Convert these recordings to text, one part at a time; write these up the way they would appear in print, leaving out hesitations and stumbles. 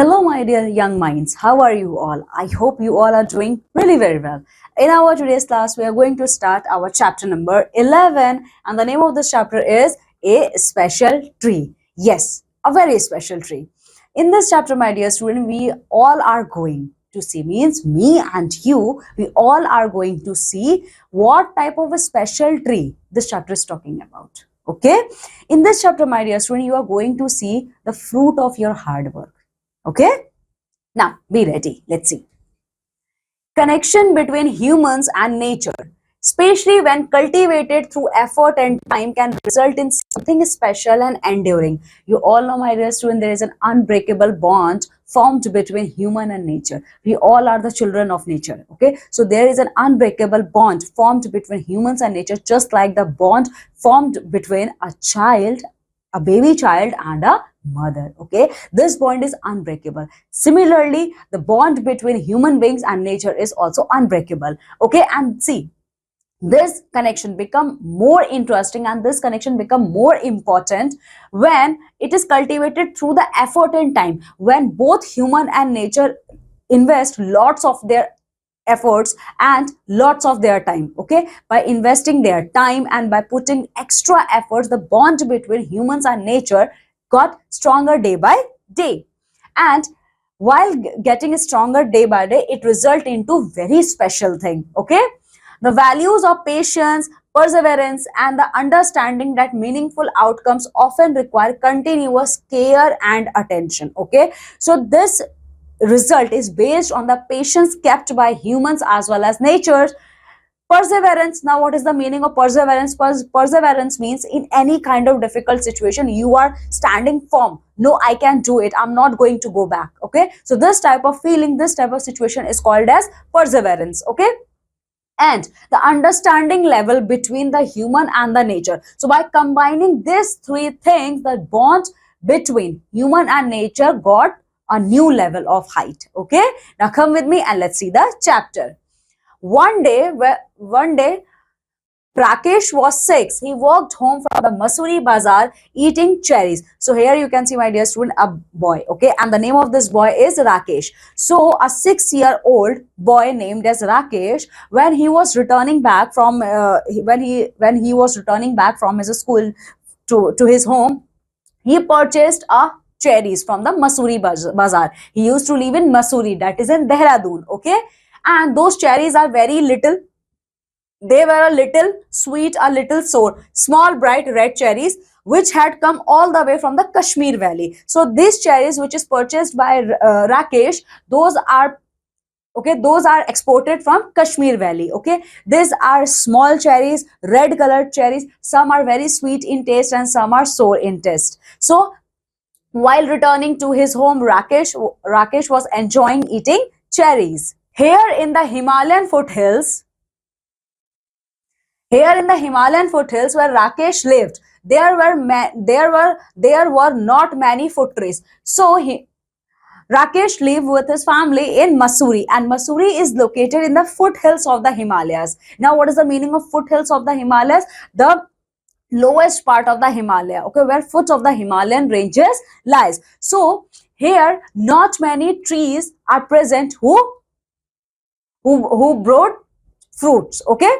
Hello, my dear young minds. How are you all? I hope you all are doing really very well. In our today's class, we are going to start our chapter number 11, and the name of this chapter is A Special Tree. Yes, a very special tree. In this chapter, my dear student, we all are going to see, means me and you, we all are going to see what type of a special tree this chapter is talking about. Okay? In this chapter, my dear student, you are going to see the fruit of your hard work. Okay, now be ready. Let's see. Connection between humans and nature, especially when cultivated through effort and time, can result in something special and enduring. You all know, my dear student, there is an unbreakable bond formed between human and nature. We all are the children of nature. Okay, so there is an unbreakable bond formed between humans and nature, just like the bond formed between a child, a baby child, and a mother. Okay, this bond is unbreakable. Similarly, the bond between human beings and nature is also unbreakable. Okay, and see, this connection become more interesting and this connection become more important when it is cultivated through the effort and time, when both human and nature invest lots of their efforts and lots of their time. Okay, by investing their time and by putting extra efforts, the bond between humans and nature got stronger day by day, and while getting stronger day by day, it result into very special thing. Okay, the values of patience, perseverance, and the understanding that meaningful outcomes often require continuous care and attention. Okay, so this result is based on the patience kept by humans as well as nature. Perseverance. Now, what is the meaning of perseverance? Perseverance means in any kind of difficult situation, you are standing firm. No, I can do it. I'm not going to go back. Okay, so this type of feeling, this type of situation is called as perseverance. Okay, and the understanding level between the human and the nature. So by combining these three things, the bond between human and nature got a new level of height. Okay, now come with me and let's see the chapter. One day, Rakesh was 6. He walked home from the Masuri Bazaar eating cherries. So here you can see, my dear student, a boy. Okay, and the name of this boy is Rakesh. So a 6-year-old boy named as Rakesh, when he was returning back from when he was returning back from his school to his home, he purchased a cherries from the Masuri Bazaar. He used to live in Masuri, that is in Dehradun. Okay, and those cherries are very little. They were a little sweet, a little sour, small bright red cherries which had come all the way from the Kashmir valley. So these cherries which is purchased by Rakesh, those are exported from Kashmir valley. Okay, these are small cherries, red colored cherries. Some are very sweet in taste and some are sour in taste. So while returning to his home, Rakesh was enjoying eating cherries. Here in the Himalayan foothills, where Rakesh lived, there were not many foot trees. So Rakesh lived with his family in Masuri, and Masuri is located in the foothills of the Himalayas. Now, what is the meaning of foothills of the Himalayas? The lowest part of the Himalaya. Okay, where foot of the Himalayan ranges lies. So here, not many trees are present who brought fruits. Okay.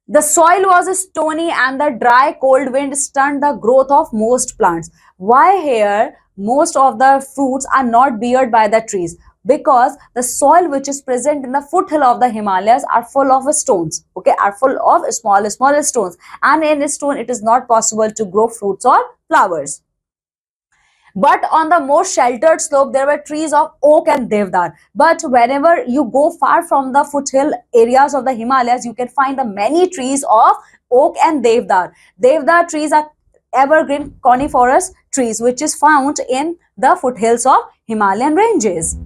The soil was stony and the dry cold wind stunned the growth of most plants. Why here most of the fruits are not beared by the trees? Because the soil which is present in the foothill of the Himalayas are full of stones. Okay, are full of small stones, and in a stone it is not possible to grow fruits or flowers. But on the more sheltered slope, there were trees of oak and devdar. But whenever you go far from the foothill areas of the Himalayas, you can find the many trees of oak and devdar. Devdar trees are evergreen coniferous trees which is found in the foothills of Himalayan ranges.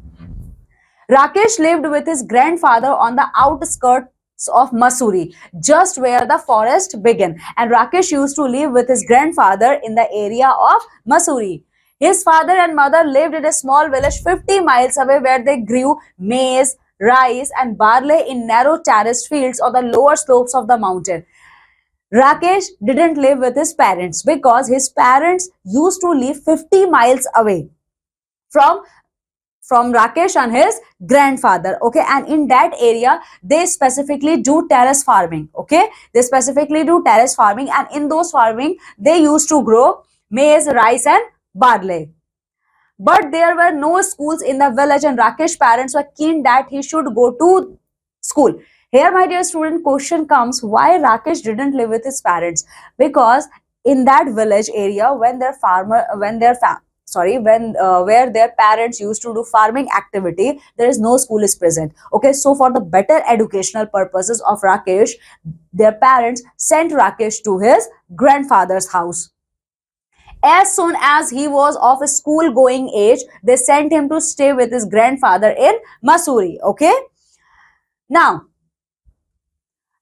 Rakesh lived with his grandfather on the outskirts of Masuri, just where the forest began. And Rakesh used to live with his grandfather in the area of Masuri. His father and mother lived in a small village 50 miles away where they grew maize, rice and barley in narrow terraced fields on the lower slopes of the mountain. Rakesh didn't live with his parents because his parents used to live 50 miles away from from Rakesh and his grandfather. Okay, and in that area they specifically do terrace farming. Okay, they specifically do terrace farming, and in those farming they used to grow maize, rice, and barley. But there were no schools in the village, and Rakesh's parents were keen that he should go to school. Here, my dear student, question comes: why Rakesh didn't live with his parents? Because in that village area, when their farmer, when their sorry, when where their parents used to do farming activity, there is no school is present. Okay, so for the better educational purposes of Rakesh, their parents sent Rakesh to his grandfather's house. As soon as he was of a school going age, they sent him to stay with his grandfather in Masuri. Okay. Now,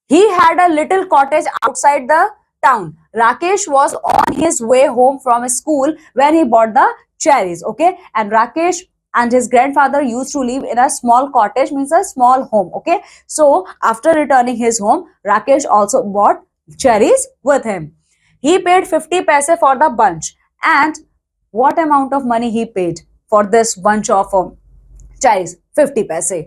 he had a little cottage outside the town. Rakesh was on his way home from school when he bought the cherries. Okay. And Rakesh and his grandfather used to live in a small cottage, means a small home. Okay. So, after returning his home, Rakesh also bought cherries with him. He paid 50 paise for the bunch. And what amount of money he paid for this bunch of cherries? 50 paise.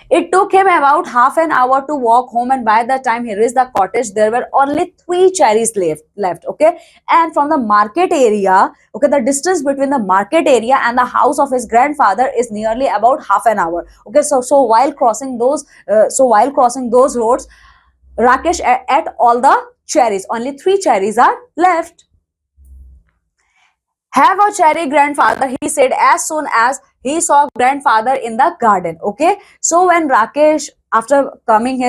It took him about half an hour to walk home, and by the time he reached the cottage, there were only 3 cherries left. Okay, and from the market area, okay, the distance between the market area and the house of his grandfather is nearly about half an hour. Okay, so while crossing those, roads, Rakesh ate all the cherries. Only 3 cherries are left. Have a cherry, grandfather, he said as soon as he saw grandfather in the garden. Okay, so when Rakesh, after coming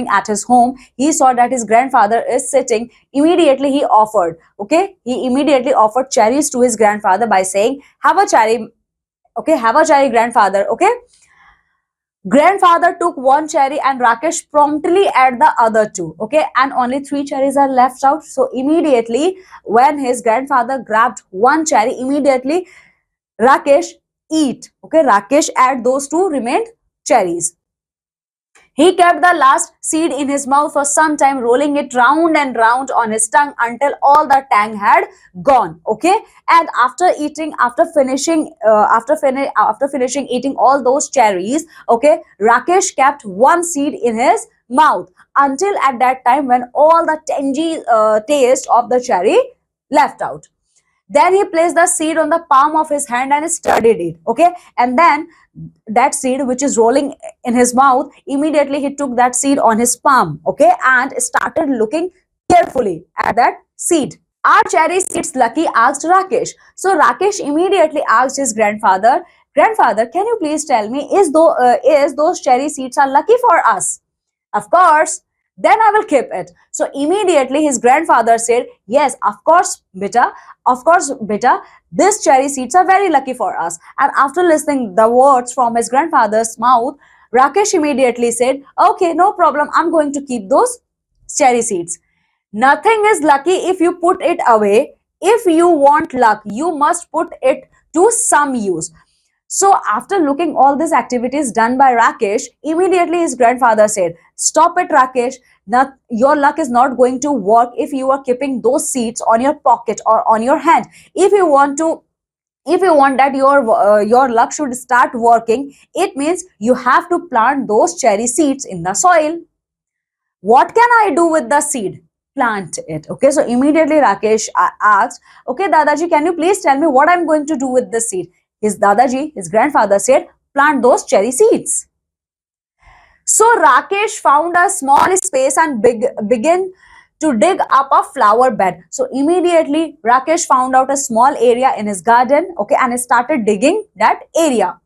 at his home, he saw that his grandfather is sitting. Immediately he offered, okay, he immediately offered cherries to his grandfather by saying, have a cherry, okay, have a cherry, grandfather. Okay, grandfather took 1 cherry and Rakesh promptly ate the other 2. Okay, and only 3 cherries are left out. So immediately, when his grandfather grabbed 1 cherry, immediately Rakesh eat. Okay, Rakesh ate those 2 remained cherries. He kept the last seed in his mouth for some time, rolling it round and round on his tongue until all the tang had gone. Okay, and after finishing eating all those cherries, okay, Rakesh kept 1 seed in his mouth until at that time when all the tangy taste of the cherry left out. Then he placed the seed on the palm of his hand and studied it. Okay, and then that seed which is rolling in his mouth, immediately he took that seed on his palm. Okay, and started looking carefully at that seed. Are cherry seeds lucky? Asked Rakesh. So Rakesh immediately asked his grandfather, grandfather, can you please tell me, is those cherry seeds are lucky for us? Of course. Then I will keep it. So immediately his grandfather said, yes, of course, beta. Of course, beta. These cherry seeds are very lucky for us. And after listening the words from his grandfather's mouth, Rakesh immediately said, okay, no problem. I'm going to keep those cherry seeds. Nothing is lucky if you put it away. If you want luck, you must put it to some use. So after looking all these activities done by Rakesh, immediately his grandfather said, stop it, Rakesh. Your luck is not going to work if you are keeping those seeds on your pocket or on your hand. If you want that your luck should start working, it means you have to plant those cherry seeds in the soil. What can I do with the seed? Plant it. Okay, so immediately Rakesh asked, okay, Dadaji, can you please tell me what I'm going to do with the seed? His Dadaji, his grandfather said, plant those cherry seeds. So Rakesh found a small space and began to dig up a flower bed. So immediately Rakesh found out a small area in his garden, okay, and started digging that area.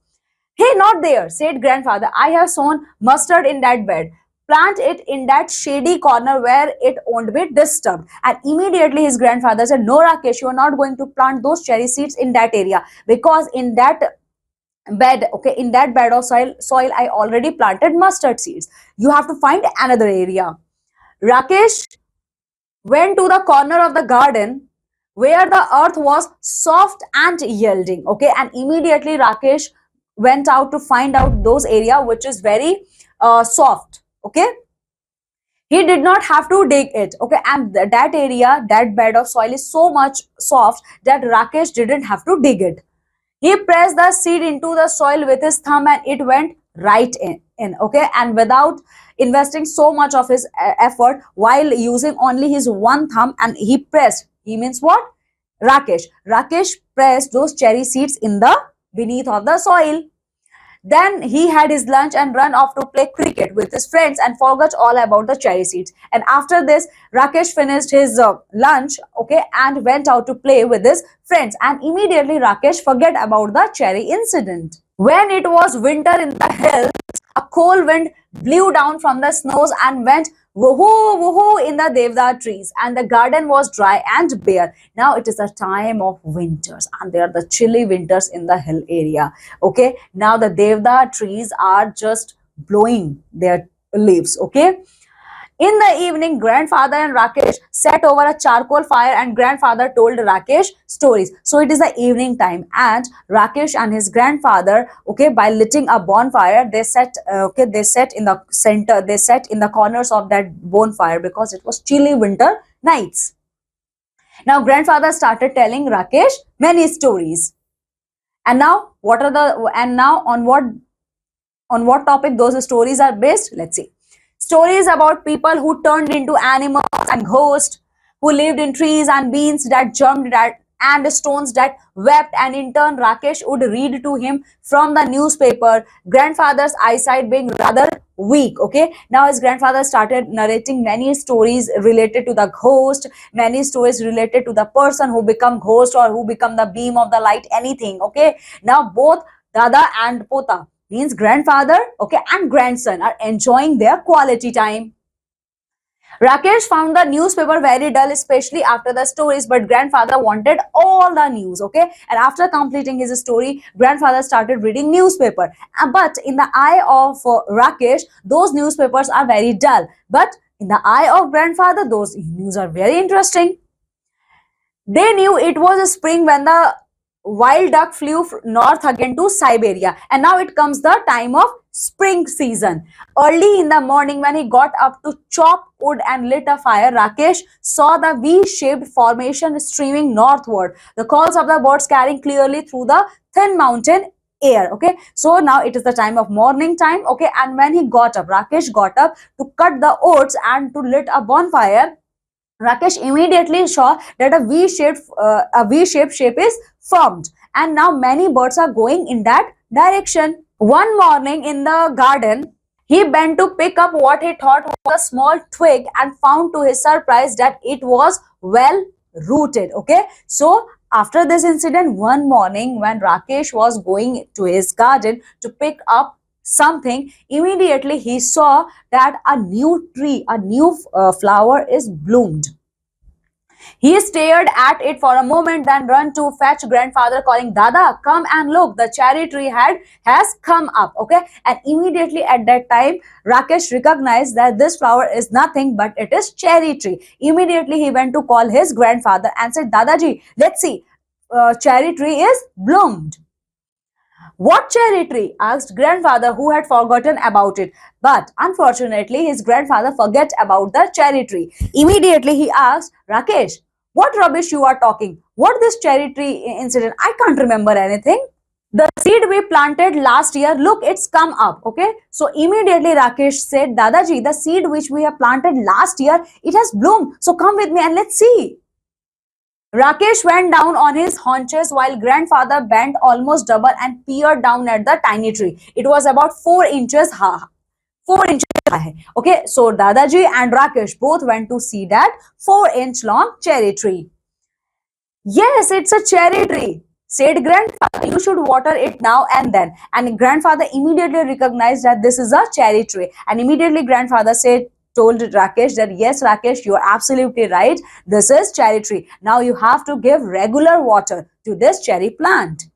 Hey, not there, said grandfather. I have sown mustard in that bed. Plant it in that shady corner where it won't be disturbed. And immediately his grandfather said, no, Rakesh, you are not going to plant those cherry seeds in that area, because in that bed, okay, in that bed of soil I already planted mustard seeds. You have to find another area. Rakesh went to the corner of the garden where the earth was soft and yielding. Okay, and immediately Rakesh went out to find out those area which is very soft. Okay, he did not have to dig it. Okay, and that area, that bed of soil is so much soft that Rakesh didn't have to dig it. He pressed the seed into the soil with his thumb and it went right in. Okay, and without investing so much of his effort, while using only his one thumb, and he pressed, he means what? Rakesh pressed those cherry seeds in the beneath of the soil. Then he had his lunch and ran off to play cricket with his friends and forgot all about the cherry seeds. And after this, Rakesh finished his lunch, okay, and went out to play with his friends. And immediately Rakesh forget about the cherry incident. When it was winter in the hills, a cold wind blew down from the snows and went woohoo woohoo in the devda trees, and the garden was dry and bare. Now it is the time of winters, and there are the chilly winters in the hill area. Okay, now the devda trees are just blowing their leaves. Okay, in the evening, grandfather and Rakesh sat over a charcoal fire and grandfather told Rakesh stories. So it is the evening time and Rakesh and his grandfather, okay, by lighting a bonfire, they sat in the center, they sat in the corners of that bonfire because it was chilly winter nights. Now grandfather started telling Rakesh many stories. And now on what topic those stories are based? Let's see. Stories about people who turned into animals and ghosts, who lived in trees and beans that jumped that and stones that wept, and in turn Rakesh would read to him from the newspaper, grandfather's eyesight being rather weak. Okay, now his grandfather started narrating many stories related to the ghost, many stories related to the person who become ghost or who become the beam of the light, anything. Okay, now both dada and pota, means grandfather, okay, and grandson are enjoying their quality time. Rakesh found the newspaper very dull, especially after the stories, but grandfather wanted all the news. Okay, and after completing his story, grandfather started reading newspaper. But in the eye of Rakesh, those newspapers are very dull, but in the eye of grandfather, those news are very interesting. They knew it was a spring when the wild duck flew north again to Siberia, and now it comes the time of spring season. Early in the morning, when he got up to chop wood and lit a fire, Rakesh saw the V-shaped formation streaming northward, the calls of the birds carrying clearly through the thin mountain air. Okay, so now it is the time of morning time. Okay, and when he got up, Rakesh got up to cut the oats and to lit a bonfire. Rakesh immediately saw that a V-shaped shape is formed, and now many birds are going in that direction. One morning in the garden, he bent to pick up what he thought was a small twig and found to his surprise that it was well rooted. Okay, so after this incident, one morning when Rakesh was going to his garden to pick up something, immediately he saw that a new tree, a new flower is bloomed. He stared at it for a moment, then ran to fetch grandfather, calling, Dada, come and look, the cherry tree has come up. Okay, and immediately at that time, Rakesh recognized that this flower is nothing but it is cherry tree. Immediately he went to call his grandfather and said, Dadaji, let's see, cherry tree is bloomed. What cherry tree? Asked grandfather, who had forgotten about it. But unfortunately, his grandfather forgot about the cherry tree. Immediately he asked, Rakesh, what rubbish you are talking? What this cherry tree incident? I can't remember anything. The seed we planted last year, look, it's come up. Okay, so immediately Rakesh said, Dadaji, the seed which we have planted last year, it has bloomed. So come with me and let's see. Rakesh went down on his haunches while grandfather bent almost double and peered down at the tiny tree. It was about 4 inches high. 4 inches high. Okay, so Dadaji and Rakesh both went to see that 4-inch long cherry tree. Yes, it's a cherry tree, said grandfather. You should water it now and then. And grandfather immediately recognized that this is a cherry tree. And immediately grandfather told Rakesh that yes, Rakesh, you are absolutely right. This is cherry tree. Now you have to give regular water to this cherry plant.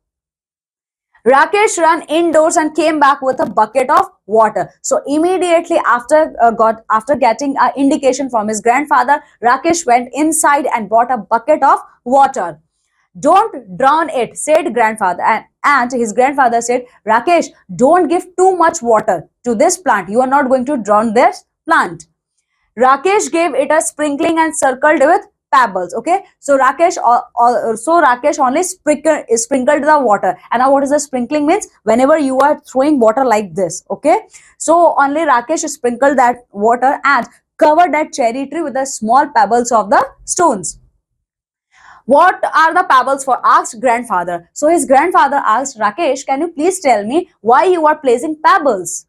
Rakesh ran indoors and came back with a bucket of water. So immediately after getting an indication from his grandfather, Rakesh went inside and bought a bucket of water. Don't drown it, said grandfather. And his grandfather said, Rakesh, don't give too much water to this plant. You are not going to drown this plant. Rakesh gave it a sprinkling and circled with pebbles. Okay, so Rakesh only sprinkled the water. And now what is the sprinkling means? Whenever you are throwing water like this, okay, so only Rakesh sprinkled that water and covered that cherry tree with the small pebbles of the stones. What are the pebbles for? Asked grandfather. So his grandfather asked, Rakesh, can you please tell me why you are placing pebbles?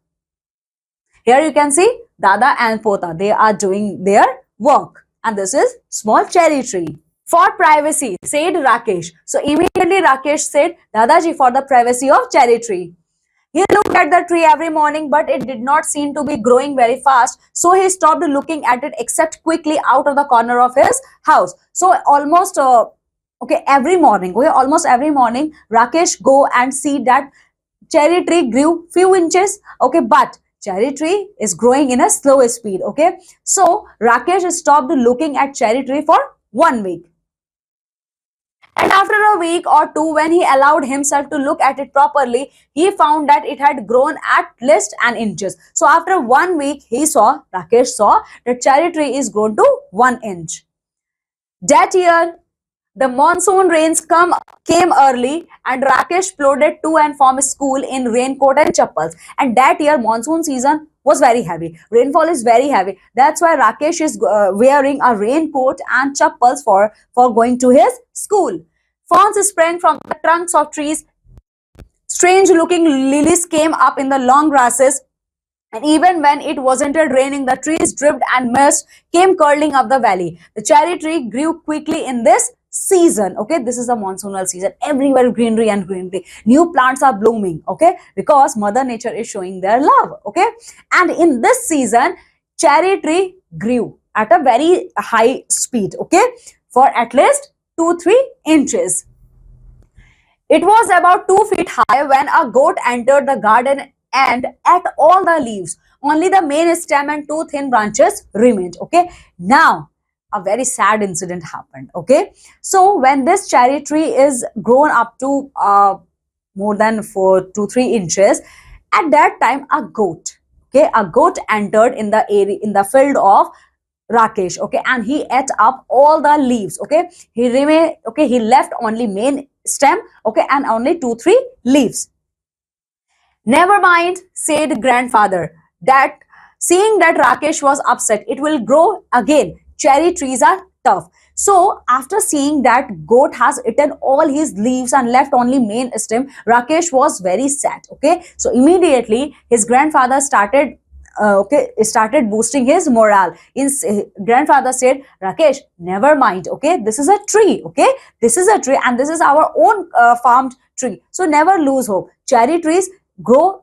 Here you can see Dada and Pota. They are doing their work. And this is small cherry tree. For privacy, said Rakesh. So immediately Rakesh said, Dadaji, for the privacy of cherry tree. He looked at the tree every morning, but it did not seem to be growing very fast. So he stopped looking at it except quickly out of the corner of his house. So almost almost every morning, Rakesh go and see that cherry tree grew few inches. Okay, but cherry tree is growing in a slow speed. Okay, so Rakesh stopped looking at cherry tree for 1 week. And after a week or two, when he allowed himself to look at it properly, he found that it had grown at least an inches. So after 1 week, Rakesh saw that cherry tree is grown to 1 inch. That year, the monsoon rains came early and Rakesh plodded to and from school in raincoat and chappals. And that year, monsoon season was very heavy. Rainfall is very heavy. That's why Rakesh is wearing a raincoat and chappals for going to his school. Ferns sprang from the trunks of trees. Strange looking lilies came up in the long grasses. And even when it wasn't raining, the trees dripped and mist came curling up the valley. The cherry tree grew quickly in this season. Okay, this is the monsoonal season. Everywhere greenery and greenery. New plants are blooming. Okay, because Mother Nature is showing their love. Okay, and in this season, cherry tree grew at a very high speed. Okay, for at least 2-3 inches. It was about 2 feet high when a goat entered the garden and ate all the leaves. Only the main stem and two thin branches remained. Okay. Now, a very sad incident happened. Okay. So, when this cherry tree is grown up to more than 4 to 3 inches, at that time, a goat entered in the area, in the field of Rakesh, okay, and he ate up all the leaves, okay. He left only main stem, okay, and only 2-3 leaves. Never mind, said grandfather, that seeing that Rakesh was upset, it will grow again. Cherry trees are tough. So after seeing that goat has eaten all his leaves and left only main stem, Rakesh was very sad, okay. So immediately his grandfather started boosting his morale. His grandfather said, Rakesh, never mind, okay, this is a tree, okay, this is a tree and this is our own farmed tree, so never lose hope. Cherry trees grow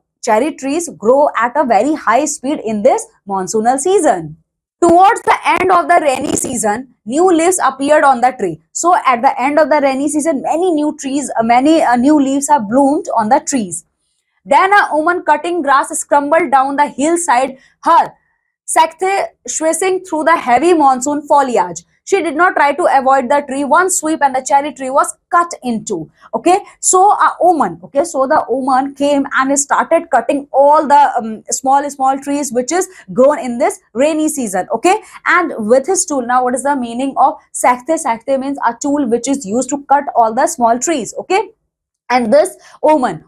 at a very high speed in this monsoonal season. Towards the end of the rainy season, new leaves appeared on the tree. So at the end of the rainy season, many new leaves have bloomed on the trees. Then a woman cutting grass scrambled down the hillside, her Sakthe swishing through the heavy monsoon foliage. She did not try to avoid the tree. One sweep and the cherry tree was cut in two. Okay, so the woman came and started cutting all the small trees which is grown in this rainy season. Okay, and with his tool. Now, what is the meaning of Sakthe? Sakthe means a tool which is used to cut all the small trees. Okay, and this woman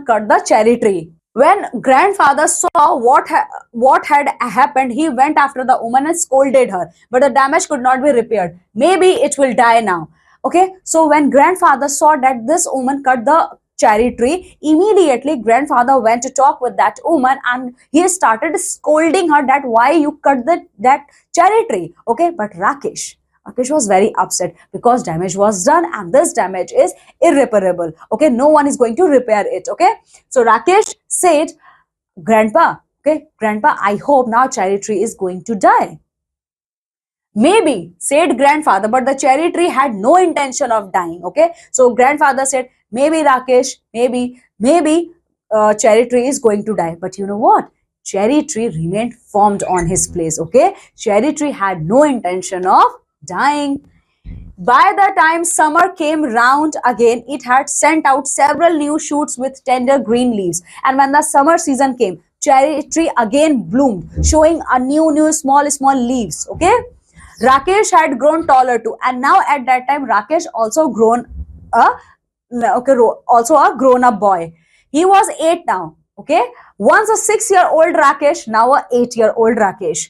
cut the cherry tree. When grandfather saw what had happened, he went after the woman and scolded her, but the damage could not be repaired. Maybe it will die now. Okay, so when grandfather saw that this woman cut the cherry tree, immediately grandfather went to talk with that woman and he started scolding her that why you cut that cherry tree. Okay, but Rakesh was very upset because damage was done and this damage is irreparable. Okay, no one is going to repair it. Okay, so Rakesh said, Grandpa, I hope now cherry tree is going to die. Maybe, said grandfather, but the cherry tree had no intention of dying. Okay, so grandfather said, maybe Rakesh, maybe cherry tree is going to die. But you know what? Cherry tree remained firm on his place. Okay, cherry tree had no intention of dying. By the time summer came round again, it had sent out several new shoots with tender green leaves. And when the summer season came, cherry tree again bloomed, showing a new small leaves. Okay, Rakesh had grown taller too, and now at that time Rakesh also grown a okay also a grown up boy. He was 8 now. Okay, once a 6-year old Rakesh, now a 8-year old Rakesh.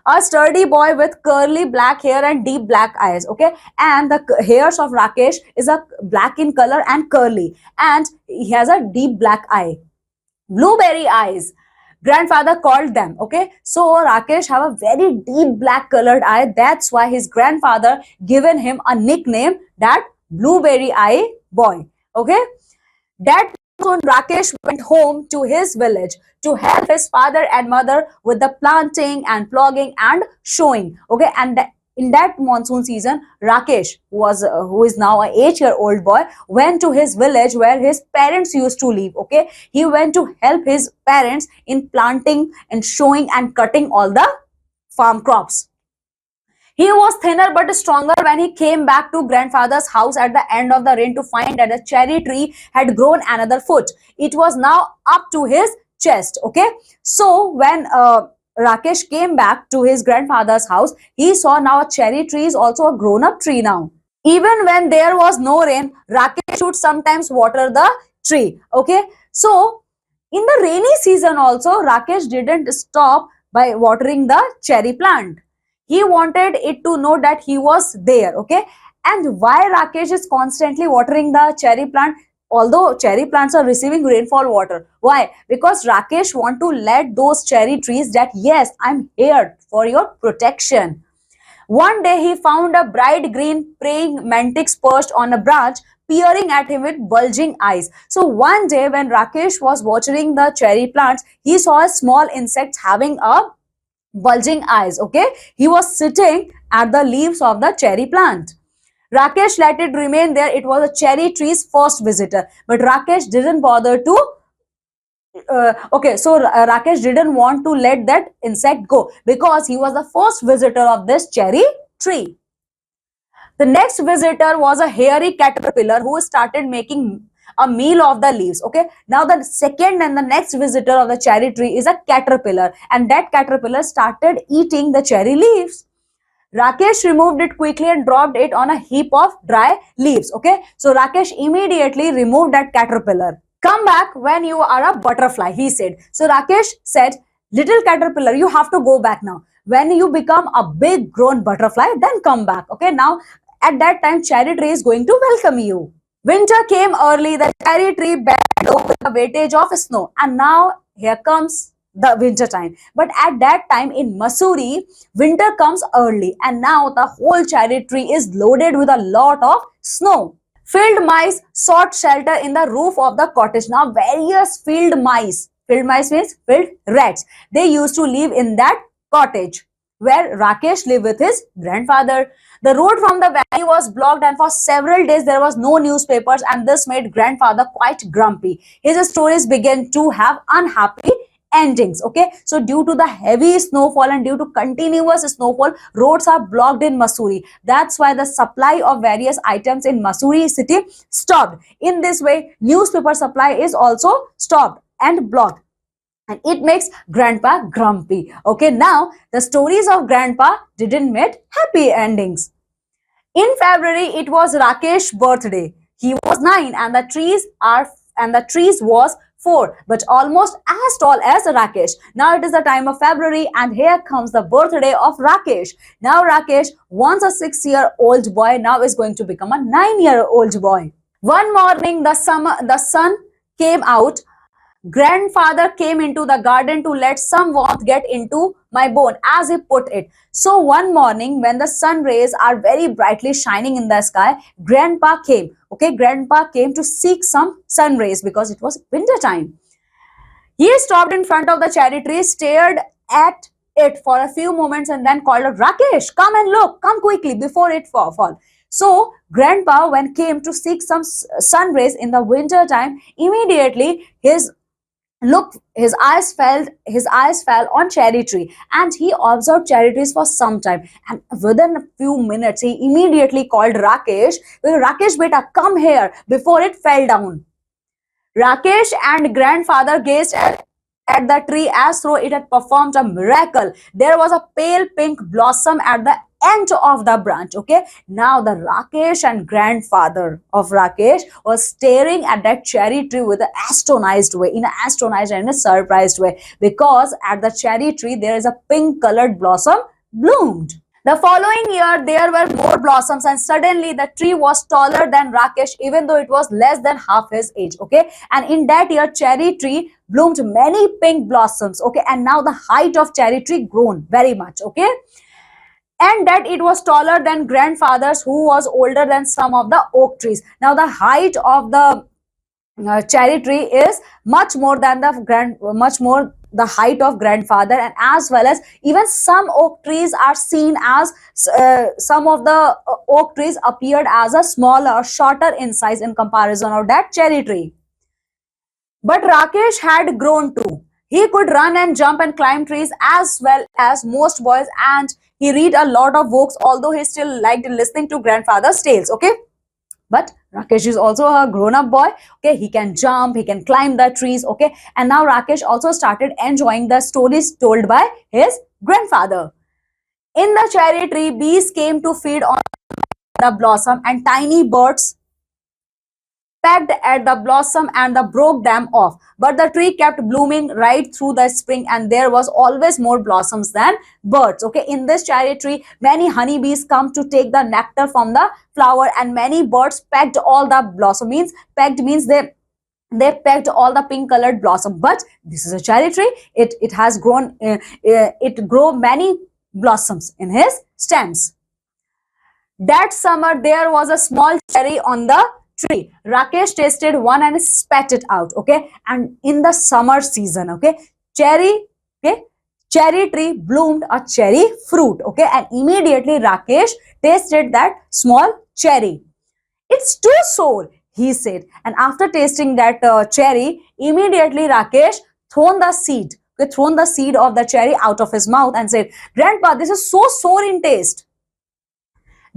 A sturdy boy with curly black hair and deep black eyes. Okay, and the hairs of Rakesh is a black in color and curly, and he has a deep black eye, blueberry eyes, grandfather called them. Okay, so Rakesh have a very deep black colored eye. That's why his grandfather given him a nickname, that blueberry eye boy. Okay, that when Rakesh went home to his village to help his father and mother with the planting and ploughing and showing. Okay, and in that monsoon season, Rakesh was who is now a 8-year-old boy, went to his village where his parents used to live. Okay, he went to help his parents in planting and showing and cutting all the farm crops. He was thinner but stronger when he came back to grandfather's house at the end of the rain to find that the cherry tree had grown another foot. It was now up to his chest. Okay, so when Rakesh came back to his grandfather's house, he saw now a cherry tree is also a grown up tree now. Even when there was no rain, Rakesh would sometimes water the tree. Okay, so in the rainy season also, Rakesh didn't stop by watering the cherry plant. He wanted it to know that he was there. Okay, and why Rakesh is constantly watering the cherry plant? Although cherry plants are receiving rainfall water, why? Because Rakesh want to let those cherry trees that yes, I'm here for your protection. One day he found a bright green praying mantis perched on a branch, peering at him with bulging eyes. So one day when Rakesh was watering the cherry plants, he saw a small insect having a bulging eyes. Okay, he was sitting at the leaves of the cherry plant. Rakesh let it remain there. It was a cherry tree's first visitor, but Rakesh didn't bother to okay, so Rakesh didn't want to let that insect go because he was the first visitor of this cherry tree. The next visitor was a hairy caterpillar who started making a meal of the leaves. Okay, now the second and the next visitor of the cherry tree is a caterpillar, and that caterpillar started eating the cherry leaves. Rakesh removed it quickly and dropped it on a heap of dry leaves. Okay, so Rakesh immediately removed that caterpillar. Come back when you are a butterfly, he said. So Rakesh said, little caterpillar, you have to go back now. When you become a big grown butterfly, then come back. Okay, now at that time, cherry tree is going to welcome you. Winter came early, the cherry tree bent over the weightage of snow, and now here comes the winter time. But at that time in Mussoorie, winter comes early, and now the whole cherry tree is loaded with a lot of snow. Field mice sought shelter in the roof of the cottage. Now, various field mice means field rats, they used to live in that cottage where Rakesh lived with his grandfather. The road from the valley was blocked, and for several days there was no newspapers, and this made grandfather quite grumpy. His stories began to have unhappy endings. Okay, so due to the heavy snowfall and due to continuous snowfall, roads are blocked in Mussoorie. That's why the supply of various items in Mussoorie city stopped. In this way, newspaper supply is also stopped and blocked, and it makes grandpa grumpy. Okay, now the stories of grandpa didn't make happy endings. In February, it was Rakesh's birthday. He was 9, and the trees was 4, but almost as tall as Rakesh. Now it is the time of February, and here comes the birthday of Rakesh. Now Rakesh, once a 6-year-old boy, now is going to become a 9-year-old boy. One morning, the sun came out. Grandfather came into the garden to let some warmth get into my bone, as he put it. So one morning, when the sun rays are very brightly shining in the sky, grandpa came. Okay, grandpa came to seek some sun rays because it was winter time. He stopped in front of the cherry tree, stared at it for a few moments, and then called out, Rakesh, come and look, come quickly before it fall. So grandpa, when came to seek some sun rays in the winter time, immediately his eyes fell on cherry tree, and he observed cherry trees for some time, and within a few minutes he immediately called Rakesh. Rakesh, beta, come here before it fell down. Rakesh and grandfather gazed at the tree as though it had performed a miracle. There was a pale pink blossom at the end of the branch. Okay, now the Rakesh and grandfather of Rakesh was staring at that cherry tree with an astonished way, in an astonished and a surprised way, because at the cherry tree there is a pink colored blossom bloomed. The following year, there were more blossoms, and suddenly the tree was taller than Rakesh, even though it was less than half his age. Okay, and in that year, cherry tree bloomed many pink blossoms. Okay, and now the height of cherry tree grown very much. Okay, and that it was taller than grandfathers, who was older than some of the oak trees. Now the height of the cherry tree is much more the height of grandfather, and as well as even some oak trees are seen as some of the oak trees appeared as a smaller, shorter in size in comparison of that cherry tree. But Rakesh had grown too. He could run and jump and climb trees as well as most boys, and he read a lot of books, although he still liked listening to grandfather's tales. Okay, but Rakesh is also a grown-up boy. Okay, he can jump, he can climb the trees. Okay, and now Rakesh also started enjoying the stories told by his grandfather. In the cherry tree, bees came to feed on the blossom, and tiny birds pecked at the blossom and broke them off. But the tree kept blooming right through the spring, and there was always more blossoms than birds. Okay, in this cherry tree, many honeybees come to take the nectar from the flower, and many birds pecked all the blossom. Means pecked means they pecked all the pink colored blossom. But this is a cherry tree. It has grown. It grow many blossoms in his stems. That summer, there was a small cherry on the tree. Rakesh tasted one and spat it out. Okay, and in the summer season, okay, cherry, okay, cherry tree bloomed a cherry fruit. Okay, and immediately Rakesh tasted that small cherry. It's too sour, he said. And after tasting that cherry, immediately Rakesh thrown the seed. Okay, thrown the seed of the cherry out of his mouth and said, "Grandpa, this is so sour in taste."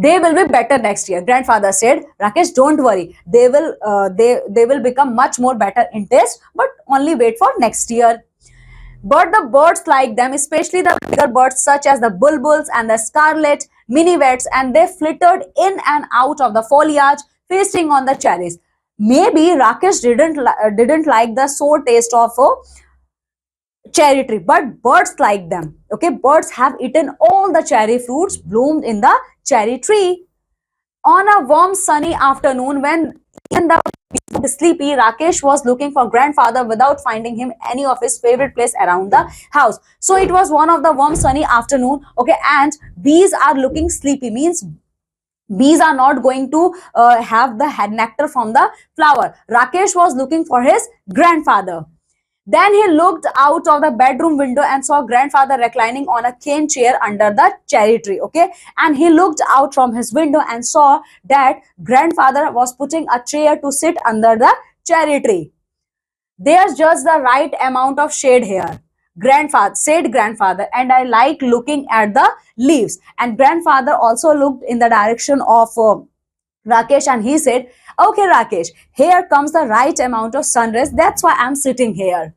"They will be better next year," grandfather said. "Rakesh, don't worry. They will become much more better in taste, but only wait for next year." But the birds like them, especially the bigger birds such as the bulbuls and the scarlet minivets, and they flittered in and out of the foliage, feasting on the cherries. Maybe Rakesh didn't like the sour taste of cherry tree, but birds like them. Okay, birds have eaten all the cherry fruits bloomed in the cherry tree. On a warm sunny afternoon, when even the bees were sleepy, Rakesh was looking for grandfather without finding him any of his favorite place around the house. So it was one of the warm sunny afternoon. Okay, and bees are looking sleepy. Means bees are not going to have the nectar from the flower. Rakesh was looking for his grandfather. Then he looked out of the bedroom window and saw grandfather reclining on a cane chair under the cherry tree. Okay, and he looked out from his window and saw that grandfather was putting a chair to sit under the cherry tree. "There's just the right amount of shade here," grandfather, "and I like looking at the leaves." And grandfather also looked in the direction of Rakesh, and he said, "Okay, Rakesh, here comes the right amount of sun rays. That's why I'm sitting here."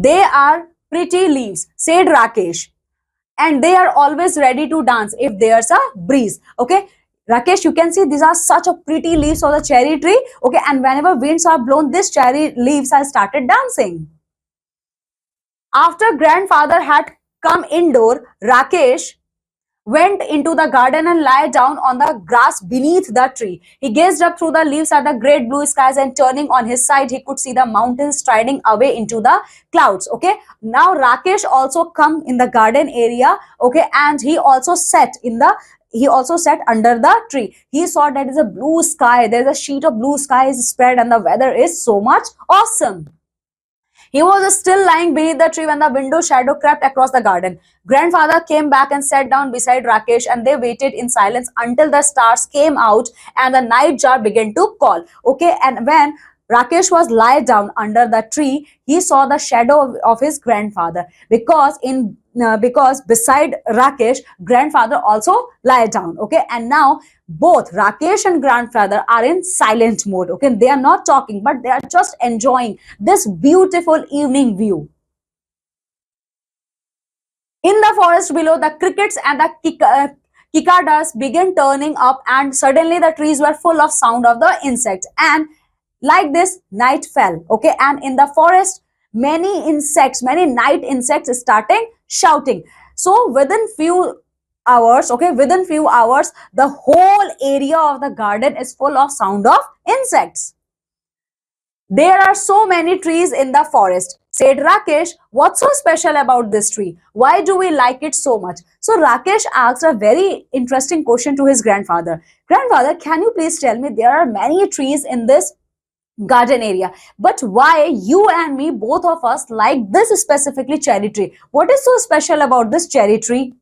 "They are pretty leaves," said Rakesh, "and they are always ready to dance if there's a breeze." Okay, Rakesh, you can see these are such a pretty leaves of the cherry tree. Okay, and whenever winds are blown, these cherry leaves have started dancing. After grandfather had come indoor, Rakesh went into the garden and lay down on the grass beneath the tree. He gazed up through the leaves at the great blue skies, and turning on his side, he could see the mountains striding away into the clouds. Okay, now Rakesh also come in the garden area. Okay, and he also sat under the tree. He saw that is a blue sky. There's a sheet of blue sky is spread, and the weather is so much awesome. He was still lying beneath the tree when the window shadow crept across the garden. Grandfather came back and sat down beside Rakesh, and they waited in silence until the stars came out and the night jar began to call. Okay, and when Rakesh was lie down under the tree, he saw the shadow of his grandfather, because beside Rakesh, grandfather also lie down. Okay, and now both Rakesh and grandfather are in silent mode. Okay, they are not talking, but they are just enjoying this beautiful evening view. In the forest below, the crickets and the cicadas began turning up, and suddenly the trees were full of sound of the insects. And like this, night fell. Okay, and in the forest, many night insects started shouting. So within few hours, the whole area of the garden is full of sound of insects. There are so many trees in the forest, said Rakesh. What's so special about this tree? Why do we like it so much? So Rakesh asked a very interesting question to his grandfather. Grandfather, can you please tell me, there are many trees in this garden area, but why you and me, both of us, like this specifically cherry tree? What is so special about this cherry tree?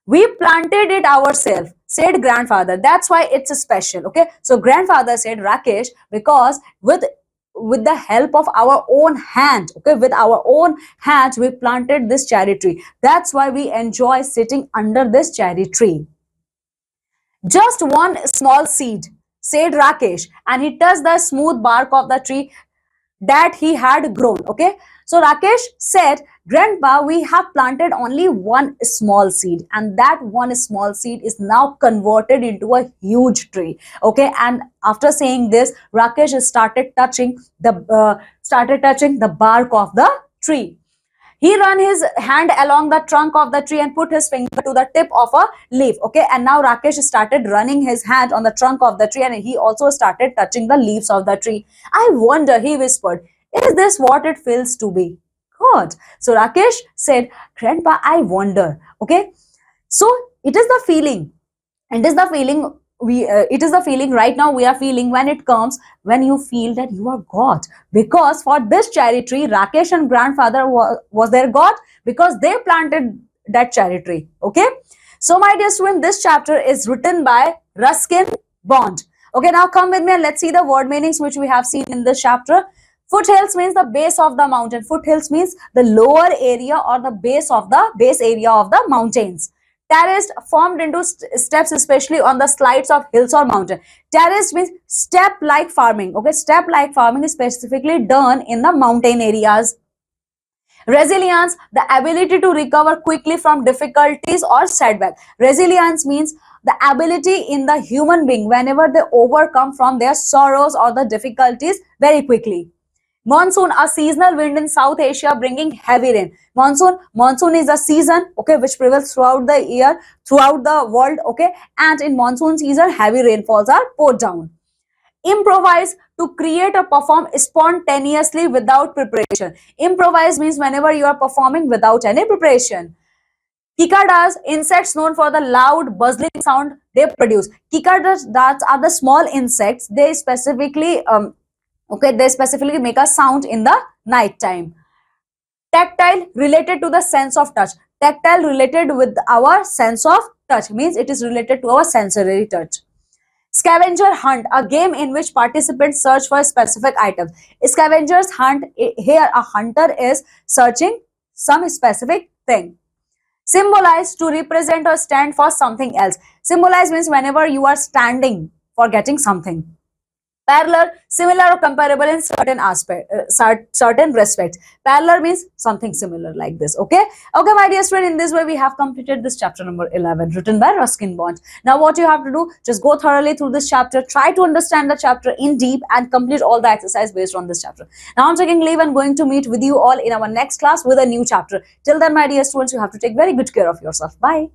We planted it ourselves, said grandfather. That's why it's special. Okay, so grandfather said, Rakesh, because with the help of our own hand, okay, with our own hands, we planted this cherry tree. That's why we enjoy sitting under this cherry tree. Just one small seed, said Rakesh, and he touched the smooth bark of the tree that he had grown. Okay, so Rakesh said, Grandpa, we have planted only one small seed, and that one small seed is now converted into a huge tree. Okay, and after saying this, Rakesh started touching the bark of the tree. He ran his hand along the trunk of the tree and put his finger to the tip of a leaf. Okay, and now Rakesh started running his hand on the trunk of the tree, and he also started touching the leaves of the tree. I wonder, he whispered, is this what it feels to be God? So Rakesh said, Grandpa, I wonder. Okay, so it is the feeling. It is the feeling it is the feeling right now we are feeling when it comes, when you feel that you are God. Because for this cherry tree, Rakesh and grandfather was their God, because they planted that cherry tree. Okay, so my dear student, this chapter is written by Ruskin Bond. Okay, now come with me and let's see the word meanings which we have seen in this chapter. Foothills means the base of the mountain. Foothills means the lower area or the base area of the mountains. Terraced, formed into steps, especially on the slides of hills or mountain. Terraced means step-like farming. Okay, step-like farming is specifically done in the mountain areas. Resilience, the ability to recover quickly from difficulties or setback. Resilience means the ability in the human being whenever they overcome from their sorrows or the difficulties very quickly. Monsoon, a seasonal wind in South Asia bringing heavy rain. Monsoon is a season, okay, which prevails throughout the year, throughout the world, okay, and in monsoon season, heavy rainfalls are poured down. Improvise, to create or perform spontaneously without preparation. Improvise means whenever you are performing without any preparation. Cicadas, insects known for the loud bustling sound they produce. Cicadas, that are the small insects. They specifically make a sound in the night time. Tactile, related to the sense of touch. Tactile, related with our sense of touch, means it is related to our sensory touch. Scavenger hunt, a game in which participants search for specific items. Scavengers hunt, here a hunter is searching some specific thing. Symbolize, to represent or stand for something else. Symbolize means whenever you are standing for getting something. Parallel, similar or comparable in certain aspect, certain respects. Parallel means something similar like this. Okay, okay, my dear student, in this way we have completed this chapter number 11, written by Ruskin Bond. Now what you have to do, just go thoroughly through this chapter, try to understand the chapter in deep, and complete all the exercise based on this chapter. Now I'm taking leave and going to meet with you all in our next class with a new chapter. Till then, my dear students, you have to take very good care of yourself. Bye.